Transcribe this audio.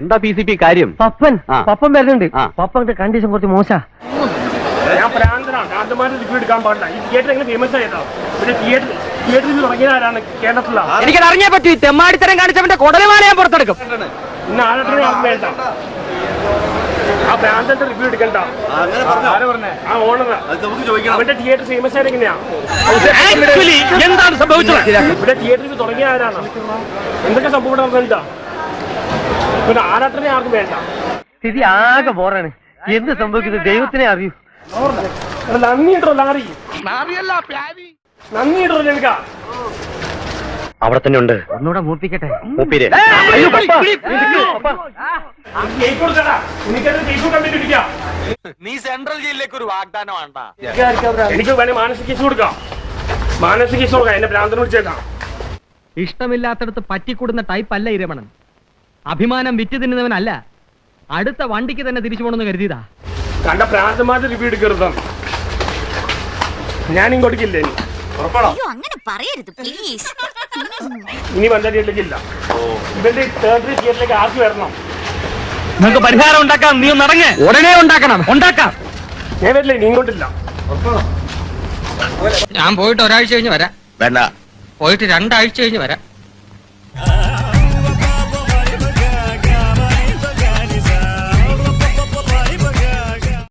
എന്താ PCP കാര്യം? പപ്പൻ വരുന്നുണ്ട്. പപ്പന്റെ കണ്ടീഷൻ കുറച്ച് മോശ. ഞാൻ പ്രാന്തനാണ്. ഭ്രാന്തന്മാരെ റിവ്യൂ എടുക്കാൻ പാടില്ല. ഈ തിയേറ്റർ എങ്ങനെ ഫേമസ് ആയതാ? പിന്നെ തിയേറ്ററിൽ തുടങ്ങിയതാരാണ് കേരളത്തിലാണ്? എനിക്കത് അറിഞ്ഞേ പറ്റി. തെമ്മാടിത്തരം കാണിച്ചവന്റെ കുടലുമാല ഞാൻ പുറത്തെടുക്കും. ഇന്ന് ആരുടെ വേണ്ട. ആ ഭ്രാന്തന്റെ റിവ്യൂ എടുക്കണ്ട. ആരാ പറഞ്ഞേ? ആ ഓണറാ. അവന്റെ തിയേറ്റർ ഫേമസ് ആയത് എങ്ങനെയാ? എന്താണ് സംഭവിച്ചത്? ഇവിടെ തിയേറ്ററിൽ തുടങ്ങിയ ആരാണ്? എന്തൊക്കെ സംഭവം നടന്നിട്ടാ? പിന്നെ ആരാട്ടനെ ആർക്കും വേണ്ട. സ്ഥിതി ആകെ ബോറാണ്. എന്ത് സംഭവിക്കുന്നത് ദൈവത്തിനെ അറിയൂ. നന്ദിയുണ്ടോ ലാറി? നന്ദിയുണ്ടോ എനിക്ക്? അവിടെ തന്നെ ഉണ്ട്. ഒന്നുകൂടെ മൂപ്പിക്കട്ടെ. മൂപ്പീര്. നീ സെൻട്രൽ ജയിലിലേക്ക് ഒരു വാഗ്ദാനം വേണ്ട. എനിക്ക് വേണേ മാനസിക കേസ് കൊടുക്കാം. മാനസിക കേസ് കൊടുക്കാം. എന്നെ ഭ്രാന്തനെ വിളിച്ചേക്കാം. ഇഷ്ടമില്ലാത്തടത്ത് പറ്റിക്കൂടുന്ന ടൈപ്പ് അല്ല ഇരമണൻ. അഭിമാനം വിറ്റ് തിന്നുന്നവനല്ല. അടുത്ത വണ്ടിക്ക് തന്നെ തിരിച്ചു പോകണമെന്ന് കരുതിയതാ. കണ്ട പ്രാന്തമായിട്ട് റിവ്യൂ എടുക്കരുത്. ഞാൻ ഇങ്ങോട്ടേക്കില്ല. ഇനി വന്ന തിയേറ്ററിലേക്കില്ല. ഇവന്റെ തേർഡ് തിയേറ്ററിലേക്ക് ആർക്ക് വരണം? നിങ്ങൾക്ക് പരിഹാരം ഉണ്ടാക്കാം. നീ ഒന്ന് ഇറങ്ങ്. ഉടനെ ഉണ്ടാക്കണം. ഉണ്ടാക്കാം. ഞാൻ വരില്ല. നീ ഇങ്ങോട്ടില്ല. ഞാൻ പോയിട്ട് ഒരാഴ്ച കഴിഞ്ഞ് വരാം. വേണ്ട. പോയിട്ട് 2 ആഴ്ച കഴിഞ്ഞ് വരാം.